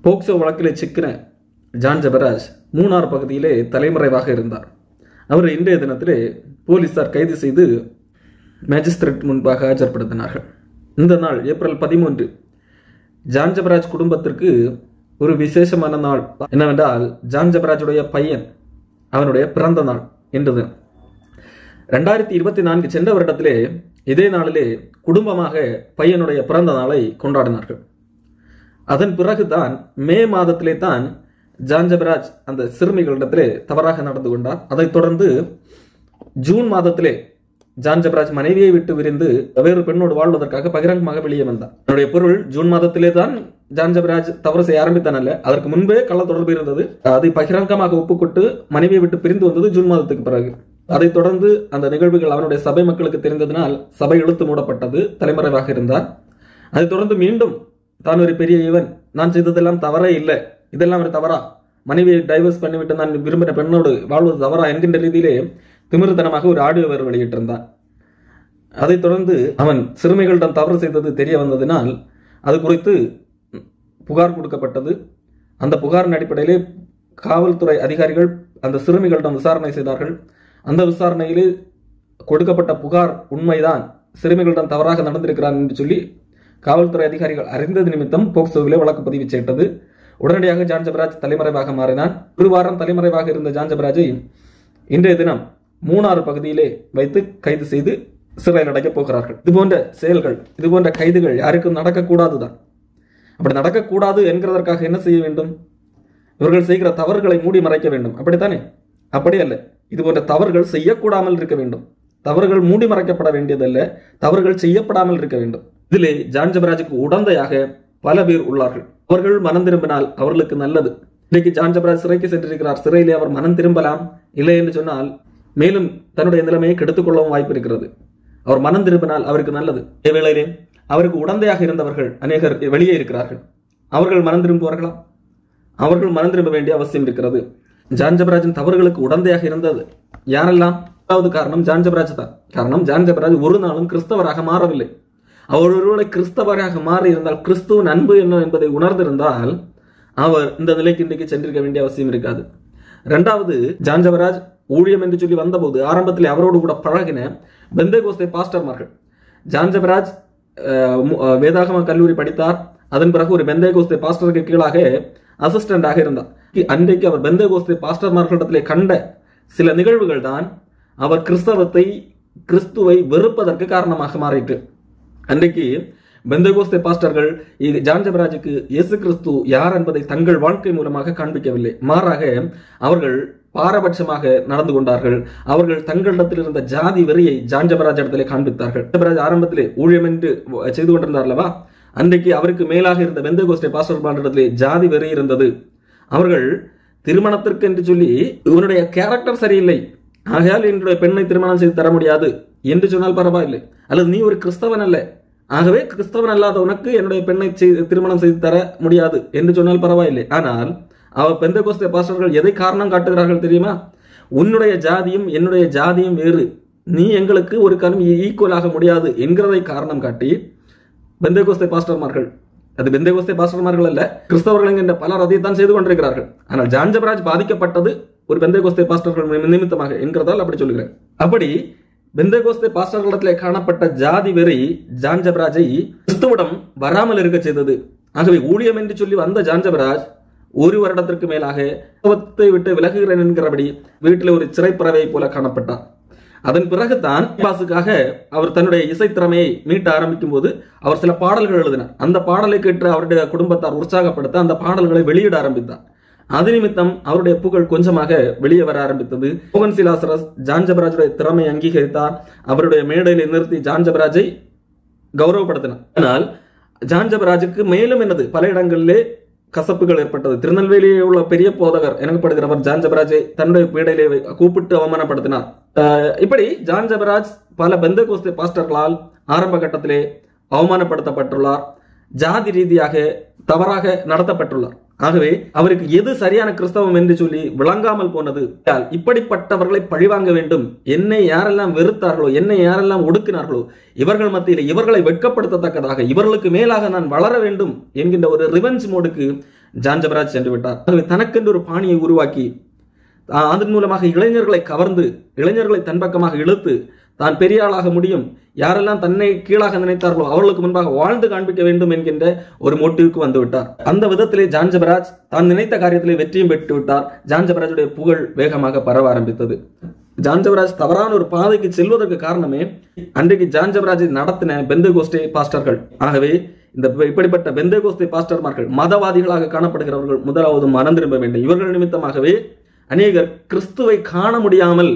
POCSO வழக்கிலே சிக்கின John Jebaraj Munnar பகுதியிலே தலைமறைவாக இருந்தார். அவர் இன்றைய தினத்திலே போலீசார் கைது செய்து மேஜிஸ்ட்ரேட் முன்பாக ஆஜர்படுத்தினார்கள். இந்த நாள் ஏப்ரல் 13 ஜான் ஜெபராஜ் குடும்பத்திற்கு ஒரு விசேஷமான நாள். என்னவென்றால் ஜான் ஜெபராஜுடைய பையன் அவனுடைய பிறந்த நாள் என்றது. 2024 சென்ற வருடத்திலே இதே நாளிலே குடும்பமாக பையனுடைய பிறந்த நாளை கொண்டாடினார்கள். அதன் பிறகுதான் மே மாதத்திலே தான் ஜான் ஜெபராஜ் அந்த சிறுமிகளிடத்திலே தவறாக நடந்து கொண்டார். அதைத் தொடர்ந்து ஜூன் மாதத்திலே ஜான் ஜெபராஜ் மனைவியை விட்டு விரிந்து வேறு பெண்ணோடு வாழ்வதற்காக பகிரங்கமாக வெளியே வந்தார். என்னுடைய பொருள் ஜூன் மாதத்திலே தான் ஜான் ஜெபராஜ் தவறு செய்ய ஆரம்பித்தான் அல்ல, அதற்கு முன்பே கள்ள தொடர்பு இருந்தது. அதை பகிரங்கமாக ஒப்புக்கொண்டு மனைவியை விட்டு பிரிந்து வந்தது ஜூன் மாதத்துக்கு பிறகு. அதைத் தொடர்ந்து அந்த நிகழ்வுகள் அவனுடைய சபை மக்களுக்கு தெரிந்ததனால் சபை இழுத்து மூடப்பட்டது, தலைமறைவாக இருந்தார். அதைத் தொடர்ந்து மீண்டும் தான் ஒரு பெரிய இவன், நான் செய்ததெல்லாம் தவறே இல்லை, இதெல்லாம் ஒரு தவறா, மனைவியை டைவர்ஸ் பண்ணிவிட்டு நான் விரும்பின பெண்ணோடு வாழ்வது தவறா என்கின்ற ரீதியிலே திமிர்த்தனமாக ஒரு ஆடியோ வேறு வெளியிட்டிருந்தான். அதைத் தொடர்ந்து அவன் சிறுமிகளிடம் தவறு செய்தது தெரிய வந்ததினால் அது குறித்து புகார் கொடுக்கப்பட்டது. அந்த புகாரின் அடிப்படையிலே காவல்துறை அதிகாரிகள் அந்த சிறுமிகளிடம் விசாரணை செய்தார்கள். அந்த விசாரணையிலே கொடுக்கப்பட்ட புகார் உண்மைதான், சிறுமிகளிடம் தவறாக நடந்திருக்கிறான் என்று சொல்லி காவல்துறை அதிகாரிகள் அறிந்தது நிமித்தம் போக்சோவிலே வழக்கு பதிவு செய்தது. உடனடியாக ஜான் ஜெபராஜ் தலைமறைவாக மாறினான். ஒரு வாரம் தலைமறைவாக இருந்த ஜான் ஜெபராஜை இன்றைய தினம் மூணாறு பகுதியிலே வைத்து கைது செய்து சிறையில் அடைக்கப் போகிறார்கள். இதுபோன்ற செயல்கள், இதுபோன்ற கைதுகள் யாருக்கும் நடக்கக்கூடாதுதான். அப்படி நடக்கக்கூடாது என்கிறதற்காக என்ன செய்ய வேண்டும்? இவர்கள் செய்கிற தவறுகளை மூடி மறைக்க வேண்டும், அப்படித்தானே? அப்படி அல்ல, இதுபோன்ற தவறுகள் செய்யக்கூடாமல் இருக்க வேண்டும். தவறுகள் மூடி மறைக்கப்பட வேண்டியதல்ல, தவறுகள் செய்யப்படாமல் இருக்க வேண்டும். இதிலே ஜான் ஜெபராஜுக்கு உடந்தையாக பல பேர் உள்ளார்கள். அவர்கள் மனம் திரும்பினால் அவர்களுக்கு நல்லது. இன்றைக்கு ஜான் ஜெபராஜ் சிறைக்கு சென்றிருக்கிறார். சிறையிலே அவர் மனம் திரும்பலாம். இல்லை என்று சொன்னால் மேலும் தன்னுடைய நிலைமையை கெடுத்துக் கொள்ளவும் வாய்ப்பு இருக்கிறது. அவர் மனம் திரும்பினால் அவருக்கு நல்லது. வேளையிலே அவருக்கு உடந்தையாக இருந்தவர்கள் அநேகர் வெளியே இருக்கிறார்கள். அவர்கள் மனம் திரும்புவார்களா? அவர்கள் மனம் திரும்ப வேண்டிய அவசியம் இருக்கிறது. ஜான் ஜெபராஜின் தவறுகளுக்கு உடந்தையாக இருந்தது யாரெல்லாம்? முதலாவது காரணம் ஜான் ஜெபராஜ் தான். காரணம், ஜான் ஜெபராஜ் ஒரு நாளும் கிறிஸ்தவராக மாறவில்லை. அவர் ஒருவேளை கிறிஸ்தவராக மாறி இருந்தால், கிறிஸ்துவின் அன்பு என்ன என்பதை உணர்ந்திருந்தால் அவர் இந்த நிலைக்கு இன்றைக்கு சென்றிருக்க வேண்டிய அவசியம் இருக்காது. இரண்டாவது, ஜான் ஜெபராஜ் ஊழியம் என்று சொல்லி வந்தபோது ஆரம்பத்தில் அவரோடு கூட பழகின பெந்தேகோஸ்தே பாஸ்டர்மார்கள். ஜான் ஜெபராஜ் வேதாகம கல்லூரி படித்தார். அதன் பிறகு ஒரு பெந்தேகோஸ்தே பாஸ்டருக்கு கீழாக அசிஸ்டண்டாக இருந்தார். அன்றைக்கு அவர் பெந்தேகோஸ்தே பாஸ்டர்மார்களிடத்திலே கண்ட சில நிகழ்வுகள் தான் அவர் கிறிஸ்துவை வெறுப்பதற்கு காரணமாக மாறிட்டு. அன்றைக்கு பெந்தேகோஸ்தே பாஸ்டர்கள் ஜான் ஜெபராஜுக்கு இயேசு கிறிஸ்து யார் என்பதை தங்கள் வாழ்க்கை மூலமாக காண்பிக்கவில்லை. மாறாக அவர்கள் பாரபட்சமாக நடந்து கொண்டார்கள். அவர்கள் தங்களிடத்தில் இருந்த ஜாதி வெறியை ஜான் ஜெபராஜ் இடத்திலே காண்பித்தார்கள். ஜெபராஜ் ஆரம்பத்திலே ஊழியம் என்று செய்து கொண்டிருந்தார் அல்லவா, அன்றைக்கு அவருக்கு மேலாக இருந்த பெந்தேகோஸ்தே பாஸ்டர்களிடத்திலே ஜாதி வெறி இருந்தது. அவர்கள் திருமணத்திற்கு என்று சொல்லி இவனுடைய கேரக்டர் சரியில்லை, ஆகையால் என்னுடைய பெண்ணை திருமணம் செய்து தர முடியாது என்று சொன்னால் பரவாயில்லை. அல்லது நீ ஒரு கிறிஸ்தவன் அல்ல, ஆகவே கிறிஸ்தவன் அல்லாத உனக்கு என்னுடைய பெண்ணை திருமணம் செய்து தர முடியாது என்று சொன்னால் பரவாயில்லை. ஆனால் அவர் பெந்தேகோஸ்தே பாஸ்டர்கள் எதை காரணம் காட்டுகிறார்கள் தெரியுமா? உன்னுடைய ஜாதியும் என்னுடைய ஜாதியும் வேறு, நீ எங்களுக்கு ஒரு காலம் ஈக்குவலாக முடியாது என்கிறதை காரணம் காட்டி பெந்தேகோஸ்தே பாஸ்டர்மார்கள், அது பெந்தேகோஸ்தே பாஸ்டர்மார்கள் அல்ல, கிறிஸ்தவர்கள் என்கின்ற பலர் அதைத்தான் செய்து கொண்டிருக்கிறார்கள். ஆனால் ஜான் ஜெபராஜ் பாதிக்கப்பட்டது ஒரு பெந்தேகோஸ்தே பாஸ்டர்கள் நிமித்தமாக என்கிறதால் அப்படி சொல்கிறேன். அப்படி பெந்தேகோஸ்தே பாஸ்டர்களிடத்திலே காணப்பட்ட ஜாதி வெறி ஜான் ஜெபராஜை கிறிஸ்துவிடம் வராமல் இருக்க செய்தது. ஆகவே ஊழியம் என்று சொல்லி வந்த ஜான் ஜெபராஜ் ஒரு வருடத்திற்கு மேலாக கிறிஸ்தவத்தை விட்டு விலகுகிறேன் என்கிறபடி வீட்டில் ஒரு சிறைப்பறவை போல காணப்பட்டார். அதன் பிறகுதான் பாசுக்காக அவர் தன்னுடைய இசைத்திறமையை மீட்ட ஆரம்பிக்கும் போது அவர் சில பாடல்கள் எழுதினார். அந்த பாடலை கேட்டு அவருடைய குடும்பத்தார் உற்சாகப்படுத்த அந்த பாடல்களை வெளியிட ஆரம்பித்தார். அது நிமித்தம் அவருடைய புகழ் கொஞ்சமாக வெளியே வர ஆரம்பித்தது. மோகன் சிலாசரஸ் ஜான் ஜெபராஜுடைய திறமை அங்கீகரித்தார். அவருடைய மேடையில் நிறுத்தி ஜான் ஜெபராஜை கௌரவப்படுத்தினார். ஆனால் ஜான் ஜெபராஜுக்கு மேலும் என்னது பல இடங்களிலே கசப்புகள் ஏற்பட்டது. திருநெல்வேலியில் உள்ள பெரிய போதகர் எனப்படுகிறவர் ஜான் ஜெபராஜை தன்னுடைய மேடையிலே கூப்பிட்டு அவமானப்படுத்தினார். இப்படி ஜான் ஜெபராஜ் பல பெந்தேகோஸ்தே பாஸ்டர்களால் ஆரம்ப கட்டத்திலே அவமானப்படுத்தப்பட்டுள்ளார். ஜாதி ரீதியாக தவறாக நடத்தப்பட்டுள்ளார். ஆகவே அவருக்கு எது சரியான கிறிஸ்தவம் என்று சொல்லி விளங்காமல் போனது. இப்படிப்பட்டவர்களை பழிவாங்க வேண்டும். என்னை யாரெல்லாம் வெறுத்தார்களோ, என்னை யாரெல்லாம் ஒடுக்கினார்களோ, இவர்கள் மத்தியில் இவர்களை வெட்கப்படுத்தத்தக்கதாக இவர்களுக்கு மேலாக நான் வளர வேண்டும் என்கின்ற ஒரு ரிவெஞ்ச் மோடுக்கு ஜான் ஜபராஜ் சென்று விட்டார். ஆகவே தனக்கென்று ஒரு பாணியை உருவாக்கி அதன் மூலமாக இளைஞர்களை கவர்ந்து இளைஞர்களை தன் பக்கமாக இழுத்து தான் பெரிய ஆளாக முடியும், யாரெல்லாம் தன்னை கீழாக நினைத்தார்களோ அவர்களுக்கு முன்பாக வாழ்ந்து காண்பிக்க வேண்டும் என்கின்ற ஒரு மோட்டிவுக்கு வந்து விட்டார். அந்த விதத்திலே ஜான் ஜபராஜ் தான் நினைத்த காரியத்திலே வெற்றியும் பெற்று விட்டார். ஜான் ஜபராஜுடைய புகழ் வேகமாக பரவ ஆரம்பித்தது. ஜான் ஜபராஜ் தவறான ஒரு பாதைக்கு செல்வதற்கு காரணமே அன்றைக்கு ஜான் ஜபராஜை நடத்தின பெந்தேகோஸ்தே பாஸ்டர்கள். ஆகவே இந்த இப்படிப்பட்ட பெந்தேகோஸ்தே பாஸ்டர்மார்கள் மதவாதிகளாக காணப்படுகிறவர்கள் முதலாவது மனம் திரும்ப வேண்டும். இவர்கள் நிமித்தமாகவே அநேகர் கிறிஸ்துவை காண முடியாமல்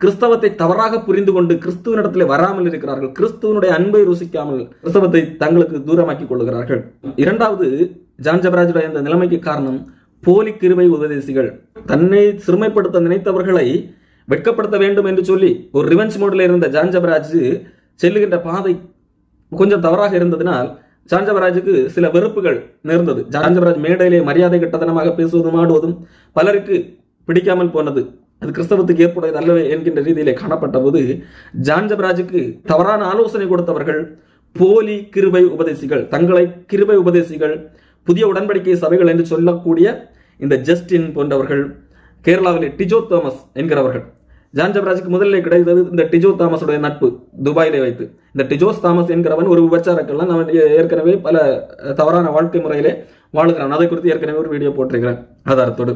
கிறிஸ்தவத்தை தவறாக புரிந்து கொண்டு கிறிஸ்துவனிடத்திலே வராமல் இருக்கிறார்கள். கிறிஸ்துவனுடைய அன்பை ருசிக்காமல் கிறிஸ்தவத்தை தங்களுக்கு தூரமாக்கிக் கொள்ளுகிறார்கள். இரண்டாவது, ஜான் ஜபராஜுடைய இந்த நிலைமைக்கு காரணம் போலி கிருபை உபதேசிகள். தன்னை சிறுமைப்படுத்த நினைத்தவர்களை வெட்கப்படுத்த வேண்டும் என்று சொல்லி ஒரு ரிவெஞ்ச் மோடில் இருந்த ஜான் ஜபராஜ் செல்லுகின்ற பாதை கொஞ்சம் தவறாக இருந்ததினால் ஜான் ஜபராஜுக்கு சில வெறுப்புகள் நேர்ந்தது. ஜான் ஜபராஜ் மேடையிலே மரியாதை கட்டதனமாக பேசுவதும் ஆடுவதும் பலருக்கு பிடிக்காமல் போனது. அது கிறிஸ்தவத்துக்கு ஏற்புடையது அல்லவே என்கின்ற ரீதியிலே காணப்பட்ட போது ஜான் ஜபராஜுக்கு தவறான ஆலோசனை கொடுத்தவர்கள் போலி கிருபை உபதேசிகள், தங்களை கிருபை உபதேசிகள், புதிய உடன்படிக்கை சபைகள் என்று சொல்லக்கூடிய இந்த ஜஸ்டின் போன்றவர்கள், கேரளாவிலே டிஜோ தாமஸ் என்கிறவர்கள். ஜான் ஜபராஜுக்கு முதலில் கிடைத்தது இந்த டிஜோ தாமஸுடைய நட்பு துபாயிலே வைத்து. இந்த டிஜோஸ் தாமஸ் என்கிறவன் ஒரு விபச்சாரக்கெல்லாம் அவன் ஏற்கனவே பல தவறான வாழ்க்கை முறையிலே வாழுகிறான். அதை குறித்து ஏற்கனவே ஒரு வீடியோ போட்டிருக்கிறேன் ஆதாரத்தோடு.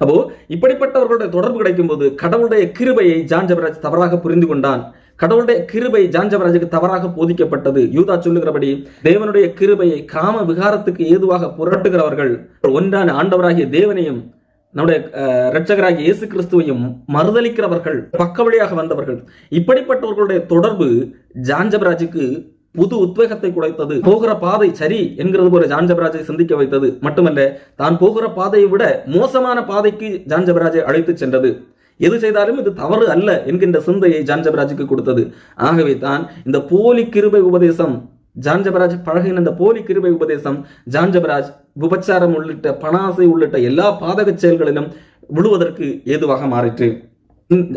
அப்போ இப்படிப்பட்டவர்களுடைய தொடர்பு கிடைக்கும் போது கடவுளுடைய கிருபையை ஜான் ஜபராஜ் தவறாக புரிந்து கொண்டான். கடவுளுடைய கிருபை ஜான் ஜபராஜுக்கு தவறாக போதிக்கப்பட்டது. யூதா சொல்லுகிறபடி தேவனுடைய கிருபையை காம விகாரத்துக்கு ஏதுவாக புரட்டுகிறவர்கள் ஒன்றான ஆண்டவராகிய தேவனையும் நம்முடைய இரட்சகராகிய இயேசு கிறிஸ்துவையும் மறுதலிக்கிறவர்கள், பக்க வழியாக வந்தவர்கள். இப்படிப்பட்டவர்களுடைய தொடர்பு ஜான் ஜபராஜுக்கு புது உத்வேகத்தை குறைத்தது. போகிற பாதை சரி என்கிறது போல ஜான் ஜபராஜை சிந்திக்க வைத்தது. மட்டுமல்ல, தான் போகிற பாதையை விட மோசமான பாதைக்கு ஜான் ஜபராஜை அழைத்து சென்றது. எது செய்தாலும் இது தவறு அல்ல என்கின்ற சிந்தையை ஜான் ஜபராஜுக்கு கொடுத்தது. ஆகவே தான் இந்த போலி கிருபை உபதேசம், ஜான் ஜபராஜ் பழகின இந்த போலி கிருபை உபதேசம் ஜான் ஜபராஜ் விபச்சாரம் உள்ளிட்ட பணாசை உள்ளிட்ட எல்லா பாதக செயல்களிலும் விழுவதற்கு ஏதுவாக மாறிற்று.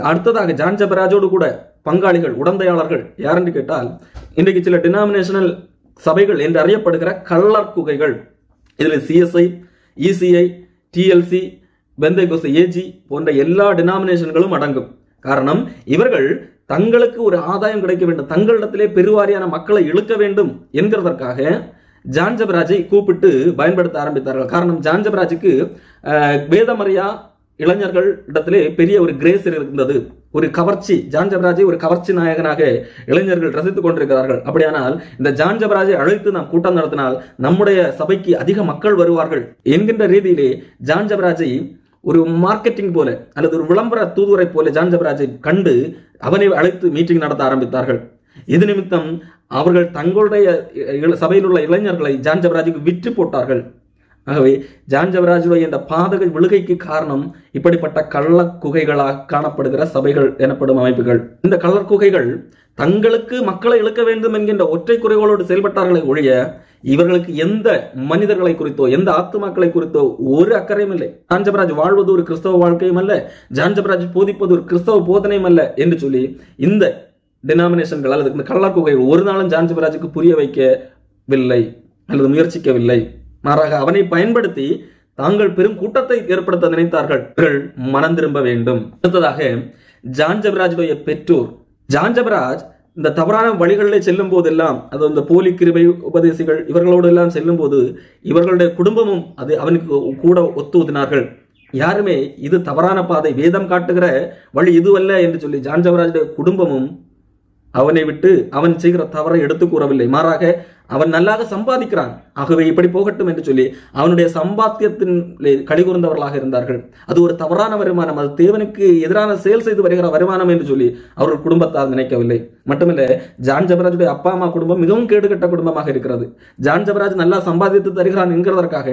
அடுத்ததாக ஜான் ஜபராஜோடு கூட பங்காளிகள், உடந்தையாளர்கள் யார் என்று கேட்டால் இன்றைக்கு சில டினாமினேஷனல் சபைகள் என்று அறியப்படுகிற கள்ளர் குகைகள். இதில் சிஎஸ்ஐ, இசிஐ, டிஎல்சி, பெந்தேகோஸ்தே ஏஜி போன்ற எல்லா டினாமினேஷன்களும் அடங்கும். காரணம், இவர்கள் தங்களுக்கு ஒரு ஆதாயம் கிடைக்க வேண்டும், தங்களிடத்திலே பெருவாரியான மக்களை இழுக்க வேண்டும் என்கிறதற்காக ஜான் ஜபராஜை கூப்பிட்டு பயன்படுத்த ஆரம்பித்தார்கள். காரணம், ஜான் ஜபராஜுக்கு வேதமறியா இளைஞர்கள் இடத்திலே பெரிய ஒரு கிரேஸ் இருந்தது, ஒரு கவர்ச்சி. ஜான் ஜபராஜை ஒரு கவர்ச்சி நாயகனாக இளைஞர்கள் ரசித்துக் கொண்டிருக்கிறார்கள். அப்படியானால் இந்த ஜான் ஜபராஜை அழைத்து நாம் கூட்டம் நடத்தினால் நம்முடைய சபைக்கு அதிக மக்கள் வருவார்கள் என்கின்ற ரீதியிலே ஜான் ஜபராஜை ஒரு மார்க்கெட்டிங் போல அல்லது ஒரு விளம்பர தூதுவரை போல ஜான் ஜபராஜை கண்டு அவனை அழைத்து மீட்டிங் நடத்த ஆரம்பித்தார்கள். இது நிமித்தம் அவர்கள் தங்களுடைய சபையில் உள்ள இளைஞர்களை ஜான் ஜபராஜுக்கு விற்று போட்டார்கள். ஆகவே ஜான் ஜபராஜுடைய இந்த பாதக விழுகைக்கு காரணம் இப்படிப்பட்ட கள்ள குகைகளாக காணப்படுகிற சபைகள் எனப்படும் அமைப்புகள். இந்த கள்ளர் குகைகள் தங்களுக்கு மக்களை இழுக்க வேண்டும் என்கின்ற ஒற்றை குறைகளோடு செயல்பட்டார்களை ஒழிய இவர்களுக்கு எந்த மனிதர்களை குறித்தோ எந்த ஆத்துமாக்களை குறித்தோ ஒரு அக்கறையும் இல்லை. ஜான் ஜபராஜ் வாழ்வது ஒரு கிறிஸ்தவ வாழ்க்கையும் அல்ல, ஜான் ஜபராஜ் போதிப்பது ஒரு கிறிஸ்தவ போதனையும் அல்ல என்று சொல்லி இந்த டினாமினேஷன்கள் அல்லது இந்த கள்ளர் குகைகள் ஒரு நாளும் ஜான் ஜபராஜுக்கு புரிய வைக்கவில்லை அல்லது முயற்சிக்கவில்லை. மாறாக அவனை பயன்படுத்தி தாங்கள் பெரும் கூட்டத்தை ஏற்படுத்த நினைத்தார்கள். மனம் திரும்ப வேண்டும். அடுத்ததாக ஜான் ஜபராஜுடைய பெற்றோர். ஜான் ஜபராஜ் இந்த தவறான வழிகளில் செல்லும் போதெல்லாம், அது இந்த போலி கிருபை உபதேசிகள் இவர்களோடு எல்லாம் செல்லும் போது இவர்களுடைய குடும்பமும் அது அவனுக்கு கூட ஒத்துவதினார்கள். யாருமே இது தவறான பாதை, வேதம் காட்டுகிற வழி இதுவல்ல என்று சொல்லி ஜான் ஜபராஜுடைய குடும்பமும் அவனை விட்டு அவன் செய்கிற தவறை எடுத்து கூறவில்லை. மாறாக அவன் நல்லாக சம்பாதிக்கிறான், ஆகவே இப்படி போகட்டும் என்று சொல்லி அவனுடைய சம்பாத்தியத்தின் கலிகூர்ந்தவர்களாக இருந்தார்கள். அது ஒரு தவறான வருமானம், அது தேவனுக்கு எதிரான செயல் செய்து வருகிற வருமானம் என்று சொல்லி அவர்கள் குடும்பத்தால் நினைக்கவில்லை. மட்டுமல்ல, ஜான் ஜபராஜுடைய அப்பா அம்மா குடும்பம் மிகவும் கேடுகட்ட குடும்பமாக இருக்கிறது. ஜான் ஜபராஜ் நல்லா சம்பாதித்து தருகிறான் என்கிறதற்காக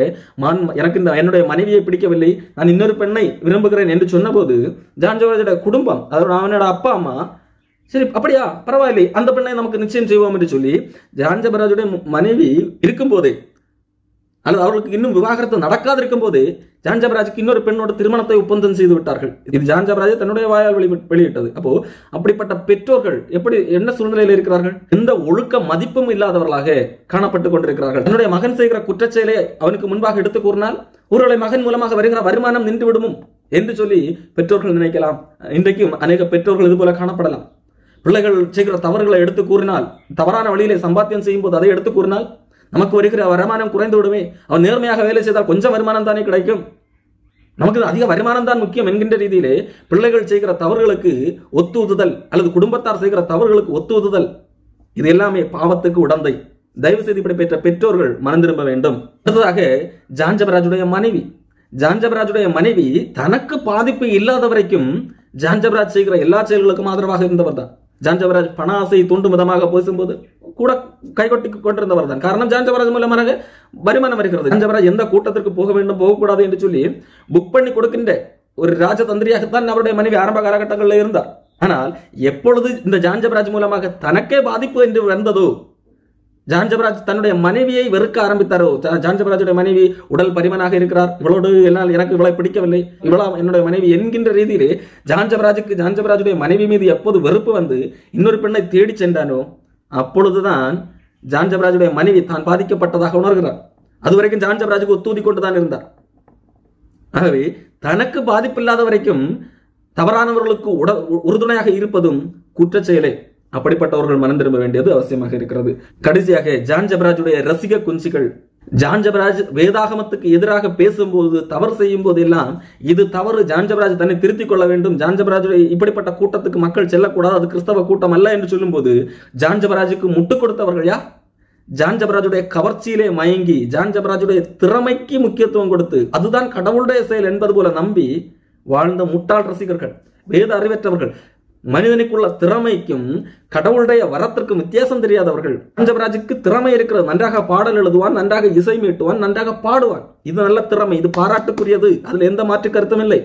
எனக்கு என்னுடைய மனைவியை பிடிக்கவில்லை, நான் இன்னொரு பெண்ணை விரும்புகிறேன் என்று சொன்ன போது ஜான் ஜபராஜுடைய குடும்பம், அதோட அவனோட அப்பா அம்மா சரி அப்படியா பரவாயில்லை அந்த பெண்ணை நமக்கு நிச்சயம் செய்வோம் என்று சொல்லி ஜான் ஜபராஜுடைய மனைவி இருக்கும் போதே அல்லது அவர்களுக்கு இன்னும் விவாகரத்து நடக்காதிருக்கும் போது ஜான் ஜபராஜுக்கு இன்னொரு பெண்ணோட திருமணத்தை ஒப்பந்தம் செய்து விட்டார்கள். இது ஜான் ஜபராஜ் தன்னுடைய வாயால் வெளியிட்டது. அப்போ அப்படிப்பட்ட பெற்றோர்கள் என்ன சூழ்நிலையில் இருக்கிறார்கள்? எந்த ஒழுக்க மதிப்பும் இல்லாதவர்களாக காணப்பட்டுக் கொண்டிருக்கிறார்கள். தன்னுடைய மகன் செய்கிற குற்றச்செயலை அவனுக்கு முன்பாக எடுத்து கூறினால் ஒருவேளை மகன் மூலமாக வருகிற வருமானம் நின்று விடுமோ என்று சொல்லி பெற்றோர்கள் நினைக்கலாம். இன்றைக்கும் அநேக பெற்றோர்கள் இது போல காணப்படலாம். பிள்ளைகள் செய்கிற தவறுகளை எடுத்து கூறினால், தவறான வழியிலே சம்பாத்தியம் செய்யும் போது அதை எடுத்து கூறினால், நமக்கு வருகிற வருமானம் குறைந்து விடுமே, அவன் நேர்மையாக வேலை செய்தால் கொஞ்சம் வருமானம் தானே கிடைக்கும், நமக்கு அதிக வருமானம் தான் முக்கியம் என்கின்ற ரீதியிலே பிள்ளைகள் செய்கிற தவறுகளுக்கு ஒத்துவுதல் அல்லது குடும்பத்தார் செய்கிற தவறுகளுக்கு ஒத்துவுதல், இது எல்லாமே பாவத்துக்கு உடந்தை. தயவு செய்து இப்படி பெற்ற பெற்றோர்கள் மனம் திரும்ப வேண்டும். அடுத்ததாக ஜான் ஜபராஜுடைய மனைவி தனக்கு பாதிப்பு இல்லாத வரைக்கும் ஜான் ஜபராஜ் செய்கிற எல்லா செயல்களுக்கும் ஆதரவாக இருந்தவர் தான். ஜான் ஜபராஜ் பண ஆசை தூண்டும் விதமாக பேசும்போது கூட கைகொட்டி கொண்டிருந்தவர் தான். காரணம் ஜான் ஜபராஜ் மூலமாக வருமானம் வருகிறது. ஜான் ஜபராஜ் எந்த கூட்டத்திற்கு போக வேண்டும் போகக்கூடாது என்று சொல்லி புக் பண்ணி கொடுக்கின்ற ஒரு ராஜதந்திரியாகத்தான் அவருடைய மனைவி ஆரம்ப காலகட்டங்களில் இருந்தார். ஆனால் எப்பொழுது இந்த ஜான் ஜபராஜ் மூலமாக தனக்கே பாதிப்பு என்று வந்ததோ, ஜான் ஜபராஜ் தன்னுடைய மனைவியை வெறுக்க ஆரம்பித்தாரோ, ஜான் ஜபராஜுடைய மனைவி உடல் பரிமனாக இருக்கிறார், இவளோடு என்னால் எனக்கு இவளை பிடிக்கவில்லை, இவளா என்னுடைய மனைவி என்கின்ற ரீதியிலே ஜான் ஜபராஜுடைய மனைவி மீது எப்போது வெறுப்பு வந்து இன்னொரு பெண்ணை தேடி சென்றானோ அப்பொழுதுதான் ஜான் ஜபராஜுடைய மனைவி தான் பாதிக்கப்பட்டதாக உணர்கிறார். அதுவரைக்கும் ஜான் ஜபராஜுக்கு ஒத்துதி கொண்டுதான் இருந்தார். ஆகவே தனக்கு பாதிப்பில்லாத வரைக்கும் தவறானவர்களுக்கு உறுதுணையாக இருப்பதும் குற்றச்செயலே. அப்படிப்பட்டவர்கள் மனம் திரும்ப வேண்டியது அவசியமாக இருக்கிறது. கடைசியாக ஜான் ஜபராஜுடைய ரசிக குஞ்சிகள். ஜான் ஜபராஜ் வேதாகமத்துக்கு எதிராக பேசும்போது, தவறு செய்யும் போது எல்லாம் இது தவறு, ஜான் ஜபராஜ் தன்னை திருத்திக் கொள்ள வேண்டும், ஜான் ஜபராஜுடைய இப்படிப்பட்ட கூட்டத்துக்கு மக்கள் செல்லக்கூடாது, அது கிறிஸ்தவ கூட்டம் அல்ல என்று சொல்லும் போது ஜான் ஜபராஜுக்கு முட்டுக் கொடுத்தவர்கள் யார்? ஜான் ஜபராஜுடைய கவர்ச்சியிலே மயங்கி, ஜான் ஜபராஜுடைய திறமைக்கு முக்கியத்துவம் கொடுத்து அதுதான் கடவுளுடைய செயல் என்பது போல நம்பி வாழ்ந்த முட்டாள் ரசிகர்கள், வேத அறிவற்றவர்கள், மனிதனுக்குள்ள திறமைக்கும் கடவுளுடைய வரத்திற்கும் வித்தியாசம் தெரியாதவர்கள். ஜான் ஜபராஜுக்கு திறமை இருக்கிறது, நன்றாக பாடல் எழுதுவான், நன்றாக இசை மீட்டுவான், நன்றாக பாடுவான், இது நல்ல திறமை, இது பாராட்டுக்குரியது, அதில் எந்த மாற்று கருத்தும் இல்லை.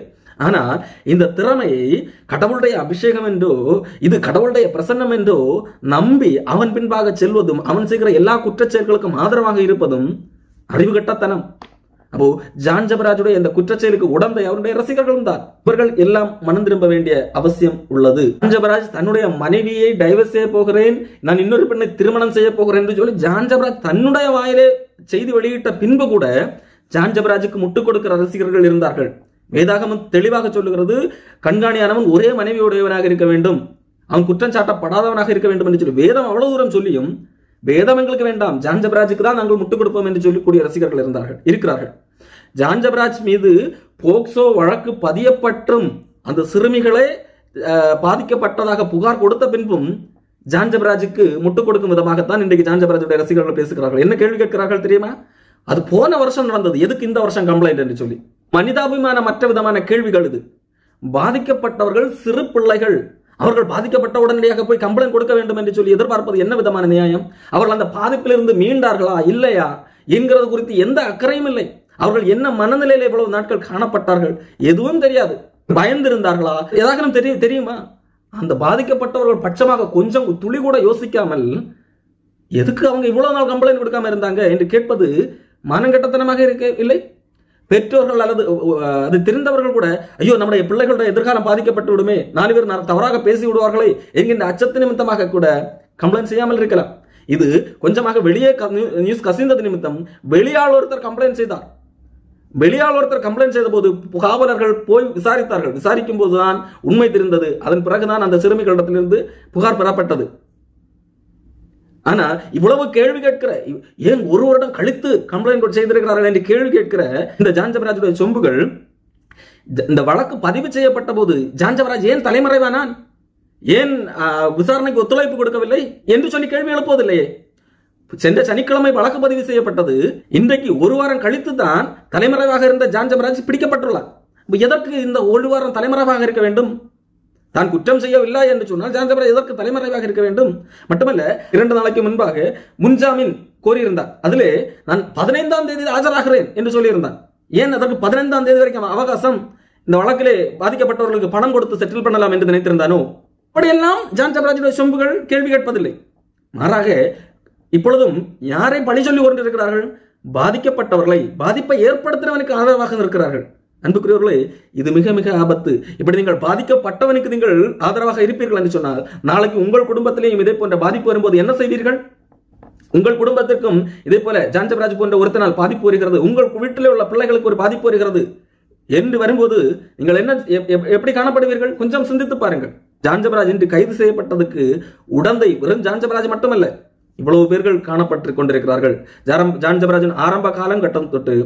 ஆனால் இந்த திறமையை கடவுளுடைய அபிஷேகம் என்றோ, இது கடவுளுடைய பிரசன்னம் என்றோ நம்பி அவன் பின்பாக செல்வதும், அவன் செய்கிற எல்லா குற்றச்செயல்களுக்கும் ஆதரவாக இருப்பதும் அறிவுகட்டத்தனம். அப்போ ஜான் ஜபராஜுடைய இந்த குற்றச்செயலுக்கு உடந்தை அவருடைய ரசிகர்களும் தான். இவர்கள் எல்லாம் மனம் திரும்ப வேண்டிய அவசியம் உள்ளது. ஜான் ஜபராஜ் தன்னுடைய மனைவியை டைவர்ஸ் செய்ய போகிறேன், நான் இன்னொரு பெண்ணை திருமணம் செய்ய போகிறேன் என்று சொல்லி ஜான் ஜபராஜ் தன்னுடைய வாயிலே செய்தி வெளியிட்ட பின்பு கூட ஜான் ஜபராஜுக்கு முட்டுக் கொடுக்கிற ரசிகர்கள் இருந்தார்கள். வேதாகமம் தெளிவாக சொல்லுகிறது, கண்காணியானவன் ஒரே மனைவியுடையவனாக இருக்க வேண்டும், அவன் குற்றம் சாட்டப்படாதவனாக இருக்க வேண்டும் என்று சொல்லி வேதம் அவ்வளவு தூரம் சொல்லியும் வேதம் எங்களுக்கு வேண்டாம், ஜான் ஜபராஜுக்கு தான் நாங்கள் முட்டுக் கொடுப்போம் என்று சொல்லக்கூடிய ரசிகர்கள் இருக்கிறார்கள். ஜான் ஜபராஜ் மீது போக்சோ வழக்கு பதியப்பட்டும் அந்த சிறுமிகளே பாதிக்கப்பட்டதாக புகார் கொடுத்த பின்பும் ஜான் ஜபராஜுக்கு முட்டுக் கொடுக்கும் விதமாகத்தான் இன்றைக்கு ஜான் ஜபராஜுடைய ரசிகர்கள் பேசுகிறார்கள். என்ன கேள்வி கேட்கிறார்கள் தெரியுமா? அது போன வருஷம் நடந்தது, எதுக்கு இந்த வருஷம் கம்ப்ளைண்ட் என்று சொல்லி மனிதாபிமான மற்ற விதமான கேள்விகள். இது பாதிக்கப்பட்டவர்கள் சிறு பிள்ளைகள், அவர்கள் பாதிக்கப்பட்ட உடனடியாக போய் கம்ப்ளைண்ட் கொடுக்க வேண்டும் என்று சொல்லி எதிர்பார்ப்பது என்ன விதமான நியாயம்? அவர்கள் அந்த பாதிப்பிலிருந்து மீண்டார்களா இல்லையா என்கிறது குறித்து எந்த அக்கறையும் இல்லை. அவர்கள் என்ன மனநிலையில் எவ்வளவு நாட்கள் காணப்பட்டார்கள் எதுவும் தெரியாது. பயந்திருந்தார்களா ஏதாவது தெரியுமா? அந்த பாதிக்கப்பட்டவர்கள் பட்சமாக கொஞ்சம் துளி கூட யோசிக்காமல் எதுக்கு அவங்க இவ்வளவு நாள் கம்ப்ளைண்ட் கொடுக்காம இருந்தாங்க என்று கேட்பது மானங்கட்டத்தனமாக இல்லை? பெற்றோர்கள் அல்லது அது தெரிந்தவர்கள் கூட ஐயோ நம்முடைய பிள்ளைகளுடைய எதிர்காலம் பாதிக்கப்பட்டு விடுமே, 4 பேர் தவறாக பேசி விடுவார்களே என்கின்ற அச்சத்து நிமித்தமாக கூட கம்ப்ளைண்ட் செய்யாமல் இருக்கலாம். இது கொஞ்சமாக வெளியே நியூஸ் கசிந்தது நிமித்தம் வெளியாள் ஒருத்தர் கம்ப்ளைண்ட் செய்தார். வெளியாள் ஒருத்தர் கம்ப்ளைண்ட் செய்த போது காவலர்கள் போய் விசாரித்தார்கள். விசாரிக்கும் போதுதான் உண்மை தெரிந்தது. அதன் பிறகுதான் அந்த சிறுமிகளிடத்திலிருந்து புகார் பெறப்பட்டது. ஆனா இவ்வளவு கேள்வி கேட்கிற, ஏன் 1 வருடம் கழித்து கம்ப்ளைண்ட் செய்திருக்கிறார்கள் என்று கேள்வி கேட்கிற இந்த ஜான் ஜபராஜுடைய சொம்புகள், இந்த வழக்கு பதிவு செய்யப்பட்ட போது ஜான் ஜபராஜ் ஏன் தலைமறைவானான், ஏன் விசாரணைக்கு ஒத்துழைப்பு கொடுக்கவில்லை என்று சொல்லி கேள்வி எழுப்புவதில்லையே. சென்ற சனிக்கிழமை வழக்கு பதிவு செய்யப்பட்டது. இன்றைக்கு 1 வாரம் கழித்து தான் தலைமறைவாக இருந்த ஜான் ஜபராஜ் பிடிக்கப்பட்டுள்ளார். எதற்கு இந்த 1 வாரம் தலைமறைவாக இருக்க வேண்டும்? தான் குற்றம் செய்யவில்லை என்று சொன்னால் ஜான் ஜபராஜ் எதற்கு தலைமறைவாக இருக்க வேண்டும்? மட்டுமல்ல, 2 நாளைக்கு முன்பாக முன்ஜாமீன் கோரியிருந்தார். அதிலே நான் 15ஆம் தேதி ஆஜராகிறேன் என்று சொல்லியிருந்தான். ஏன் அதற்கு 15ஆம் தேதி வரைக்கும் அவகாசம்? இந்த வழக்கிலே பாதிக்கப்பட்டவர்களுக்கு பணம் கொடுத்து செட்டில் பண்ணலாம் என்று நினைத்திருந்தானோ? அப்படியெல்லாம் ஜான் ஜபராஜுடைய சொம்புகள் கேள்வி கேட்பதில்லை. மாறாக இப்பொழுதும் யாரை பழி சொல்லி கொண்டிருக்கிறார்கள்? பாதிக்கப்பட்டவர்களை, பாதிப்பை ஏற்படுத்தினவனுக்கு ஆதரவாக இருக்கிறார்கள். அன்புக்குரியவர்களே, இது மிக மிக ஆபத்து. இப்படி நீங்கள் பாதிக்கப்பட்டவனுக்கு நீங்கள் ஆதரவாக இருப்பீர்கள் என்று சொன்னால், நாளைக்கு உங்கள் குடும்பத்திலேயும் இதே போன்ற பாதிப்பு வரும்போது என்ன செய்வீர்கள்? உங்கள் குடும்பத்திற்கும் இதே போல ஜான் ஜெபராஜ் போன்ற ஒருத்தனால் பாதிப்பு வருகிறது, உங்கள் வீட்டில் உள்ள பிள்ளைகளுக்கு ஒரு பாதிப்பு வருகிறது என்று வரும்போது நீங்கள் என்ன எப்படி காணப்படுவீர்கள்? கொஞ்சம் சிந்தித்து பாருங்கள். ஜான் ஜெபராஜ் இன்று கைது செய்யப்பட்டதுக்கு உடந்தை வெறும் ஜான் ஜெபராஜ் மட்டுமல்ல, இவ்வளவு பேர்கள் காணப்பட்டு கொண்டிருக்கிறார்கள். ஜான் ஜெபராஜின் ஆரம்ப காலகட்டம் தொட்டு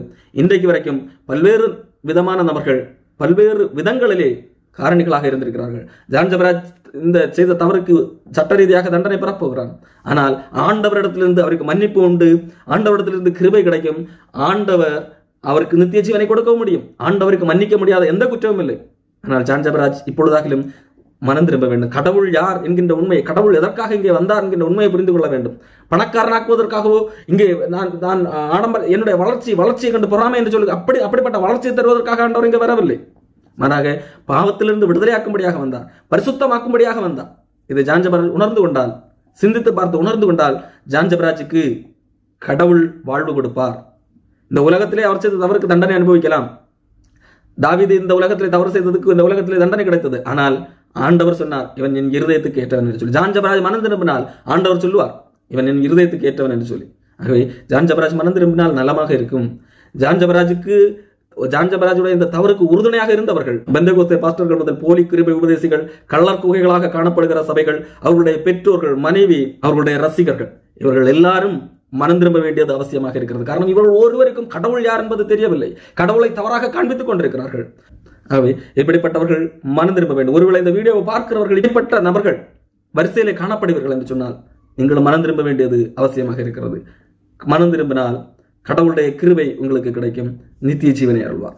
இன்றைக்கு வரைக்கும் பல்வேறு விதமான நபர்கள் பல்வேறு விதங்களிலே காரணிகளாக இருந்திருக்கிறார்கள். ஜான் ஜெபராஜ் இந்த செய்த தவறுக்கு சட்ட ரீதியாக தண்டனை பெறப் போகிறான். ஆனால் ஆண்டவரிடத்திலிருந்து அவருக்கு மன்னிப்பு உண்டு, ஆண்டவரிடத்திலிருந்து கிருபை கிடைக்கும், ஆண்டவர் அவருக்கு நித்திய ஜீவனை கொடுக்க முடியும். ஆண்டவருக்கு மன்னிக்க முடியாத எந்த குற்றமும் இல்லை. ஆனால் ஜான் ஜெபராஜ் இப்பொழுதாகிலும் மனம் திரும்ப வேண்டும். கடவுள் யார் என்கின்ற உண்மையை, கடவுள் எதற்காக இங்கே வந்தார் என்கின்ற உண்மையை புரிந்து கொள்ள வேண்டும். பணக்காரனாக்குவதற்காகவோ இங்கே நான் ஆடம்பர என்னுடைய வளர்ச்சியை கண்டு பொறாமை என்று சொல்லி அப்படிப்பட்ட வளர்ச்சியை தருவதற்காக ஆண்டவர் இங்கே வரவில்லை. மாறாக பாவத்திலிருந்து விடுதலையாக்கும்படியாக வந்தார், பரிசுத்தமாக்கும்படியாக வந்தார். இதை ஜான் ஜெபராஜ் உணர்ந்து கொண்டால், சிந்தித்து பார்த்து உணர்ந்து கொண்டால், ஜான் ஜெபராஜுக்கு கடவுள் வாழ்வு கொடுப்பார். இந்த உலகத்திலே அவர் செய்த தவறுக்கு தண்டனை அனுபவிக்கலாம். தாவீது இந்த உலகத்திலே தவறு செய்ததுக்கு இந்த உலகத்திலே தண்டனை கிடைத்தது. ஆனால் ஆண்டவர் சொன்னார், இவன் என் இருதயத்துக்கு ஏற்றவன் என்று சொல்லி. ஜான் ஜெபராஜ் மனம் திரும்பினால் ஆண்டவர் சொல்லுவார், இவன் என் இருதயத்துக்கு ஏற்றவன் என்று சொல்லி. ஆகவே ஜான் ஜெபராஜ் மனம் திரும்பினால் நலமாக இருக்கும். ஜான் ஜெபராஜுடைய இந்த தவறுக்கு உறுதுணையாக இருந்தவர்கள், பெந்தெகோஸ்தே பாஸ்டர்கள் முதல் போலி கிருபை உபதேசிகள், கள்ளர் குகைகளாக காணப்படுகிற சபைகள், அவர்களுடைய பெற்றோர்கள், மனைவி, அவர்களுடைய ரசிகர்கள், இவர்கள் எல்லாரும் மனம் திரும்ப வேண்டியது அவசியமாக இருக்கிறது. காரணம், இவர்கள் ஒருவருக்கும் கடவுள் யார் என்பது தெரியவில்லை. கடவுளை தவறாக காண்பித்துக் கொண்டிருக்கிறார்கள். ஆகவே இப்படிப்பட்டவர்கள் மனம் திரும்ப வேண்டும். ஒருவேளை இந்த வீடியோவை பார்க்கிறவர்கள் இப்படிப்பட்ட நபர்கள் வரிசையிலே காணப்படுவீர்கள் என்று சொன்னால், நீங்கள் மனம் திரும்ப வேண்டியது அவசியமாக இருக்கிறது. மனம் திரும்பினால் கடவுளுடைய கிருபை உங்களுக்கு கிடைக்கும், நித்திய ஜீவனை அருள்வார்.